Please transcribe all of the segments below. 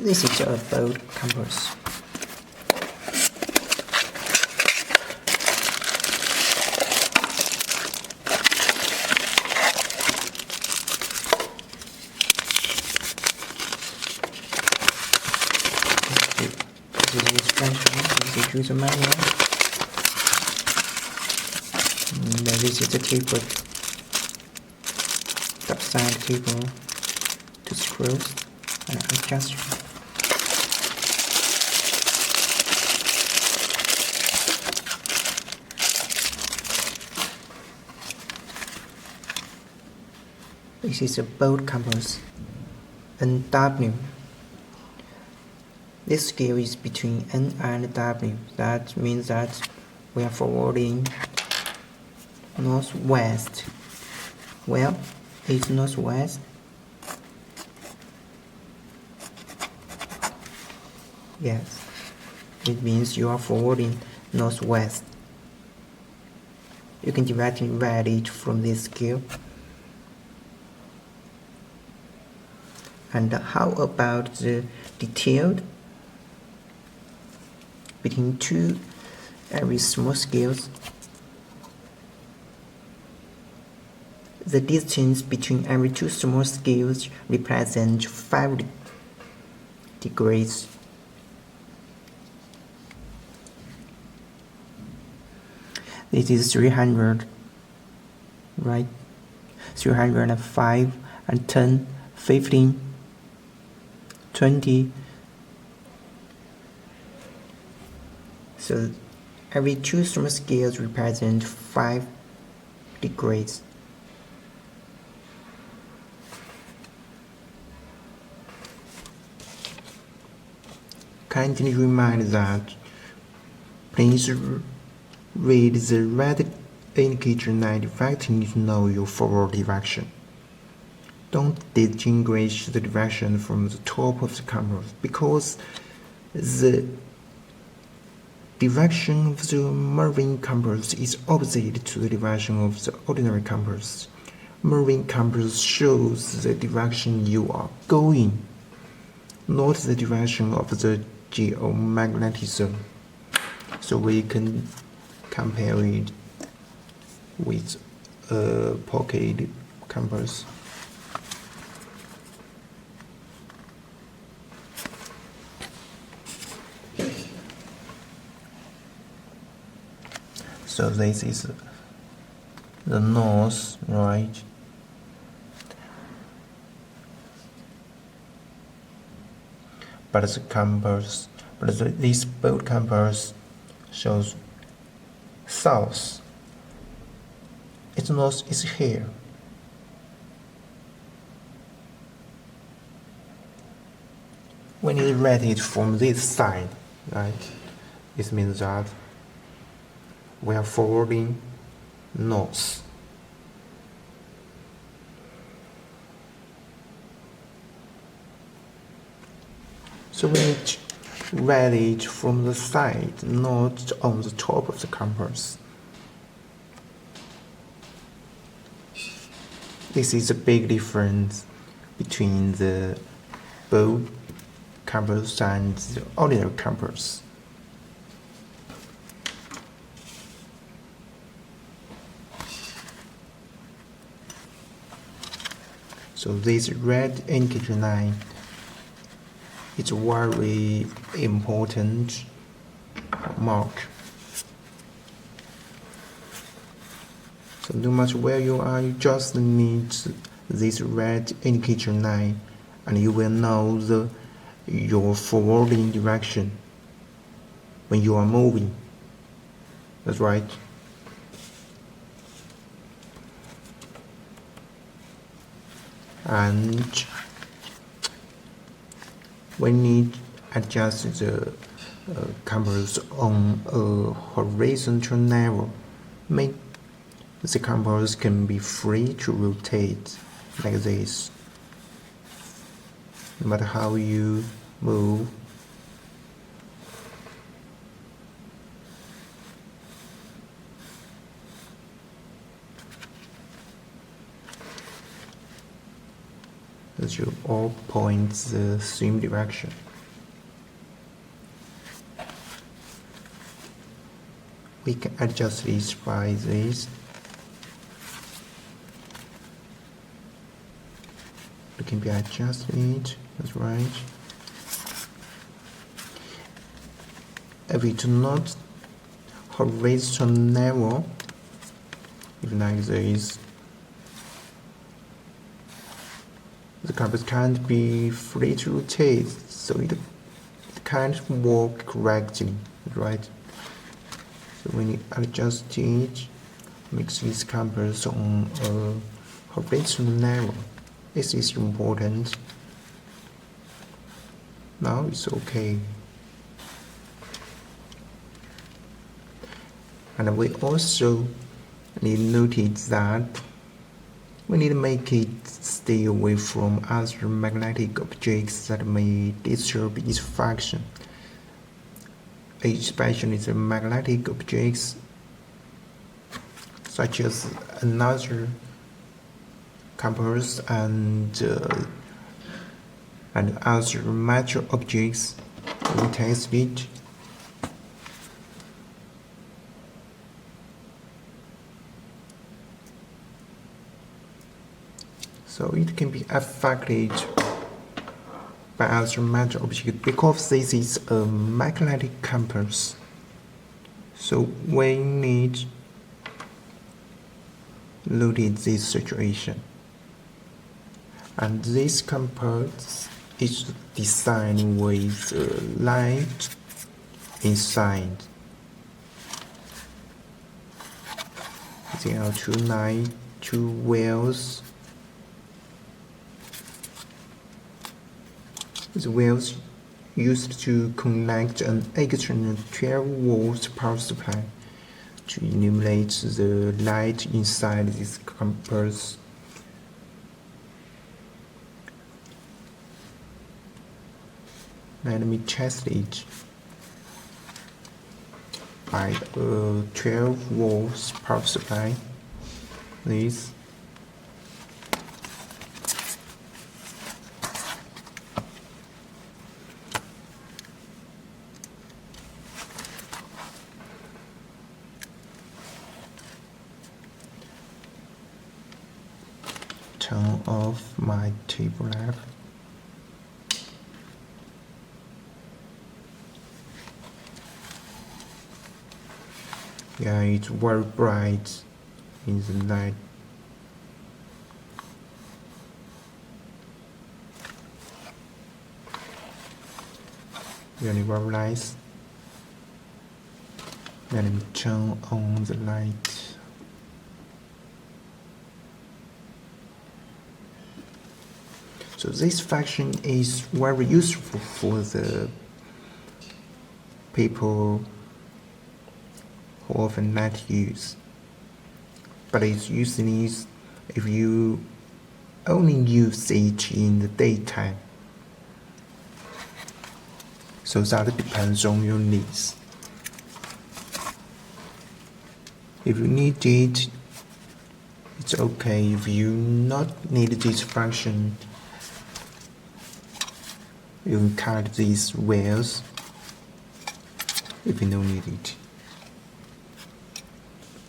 This is a boat compass. This is the instruction, this is the user manual. And this is the cable, top side cable to screws and adjust. This is a boat compass, NW. This scale is between N and W. That means that we are forwarding northwest. Well, it's northwest. Yes, it means you are forwarding northwest. You can directly read it from this scale. And how about the detailed? Between two very small scales, the distance between every two small scales represents 5 degrees. This is 300, right? 305 and 10, 15, 20. So every two small scales represent 5 degrees. Kindly remind that please read the red indicator line directly to know your forward direction. Don't distinguish the direction from the top of the compass, because the direction of the moving compass is opposite to the direction of the ordinary compass. Moving compass shows the direction you are going, not the direction of the geomagnetism. So we can compare it with a pocket compass. So this is the north, right? But the compass, this boat compass shows south. Its north is here. When you read it from this side, right? It means that we are forwarding north. So we need to read it from the side, not on the top of the compass. This is a big difference between the boat compass and the ordinary compass. So this red indicator line is a very important mark. So no matter where you are, you just need this red indicator line, and you will know your forwarding direction when you are moving. That's right. And we need to adjust the compass on a horizontal level. Make the compass can be free to rotate like this. No matter how you move, that you all point the same direction. we can adjust this by this. It can be adjusted, that's right. If we do not horizontal level, if like this, the compass can't be free to rotate, so it can't work correctly, right? So when you adjust it, makes this compass on a horizontal level. This is important. Now it's okay. And we also need to notice that we need to make it stay away from other magnetic objects that may disturb its function, especially the magnetic objects such as another compass and other metal objects. We test it. So it can be affected by other metal objects because this is a magnetic compass. So we need to look at this situation. And this compass is designed with light inside. There are two wheels. The wheels used to connect an external 12-volt power supply to illuminate the light inside this compass. Let me test it by a 12-volt power supply. This. Turn off my table lamp. Yeah, it's very bright in the night. Really very nice. Let me turn on the light. So this function is very useful for the people who often not use, but it's useless if you only use it in the daytime. So that depends on your needs. If you need it, it's okay. If you not need this function, you can cut these wires if you don't need it.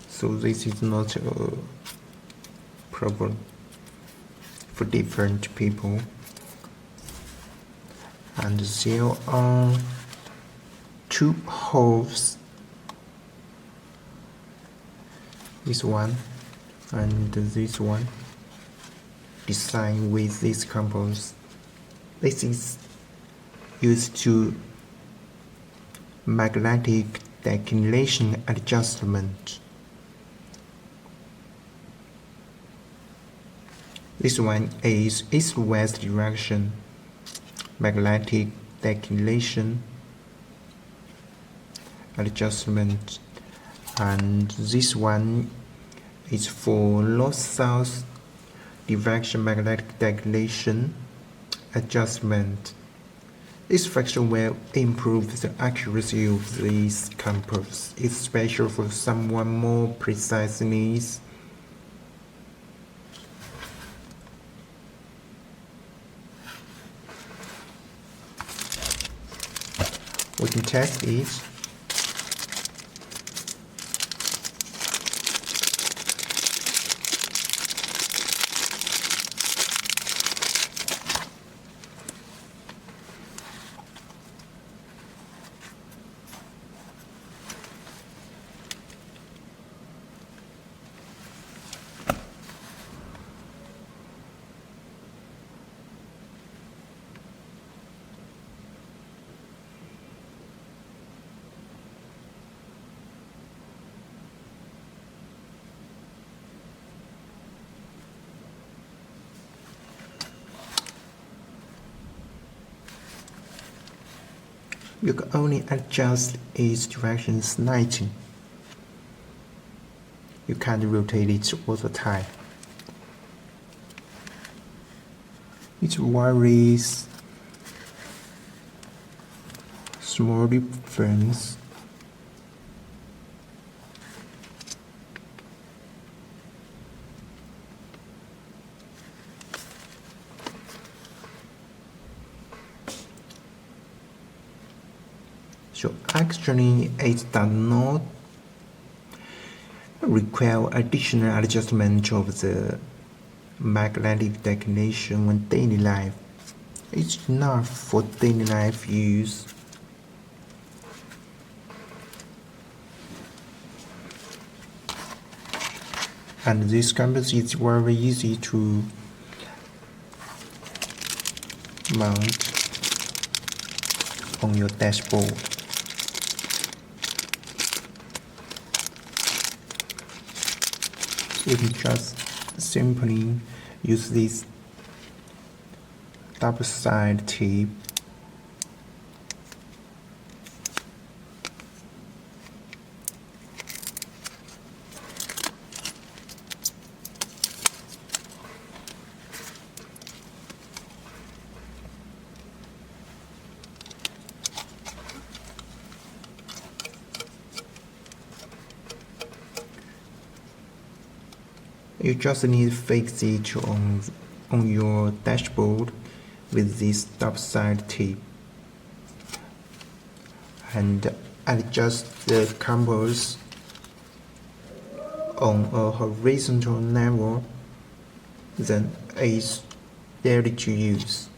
So this is not a problem for different people. And there are two holes, this one and this one, designed with this compass. This is used to magnetic declination adjustment. This one is east-west direction magnetic declination adjustment, and this one is for north-south direction magnetic declination adjustment. This function will improve the accuracy of this compass, especially for someone more precise needs. We can test it. You can only adjust its direction slightly. You can't rotate it all the time. It varies small difference. So actually it does not require additional adjustment of the magnetic declination in daily life. It's enough for daily life use. And this compass is very easy to mount on your dashboard. You can just simply use this double-sided tape You just need to fix it on your dashboard with this double-sided tape and adjust the compass on a horizontal level, then it's ready to use.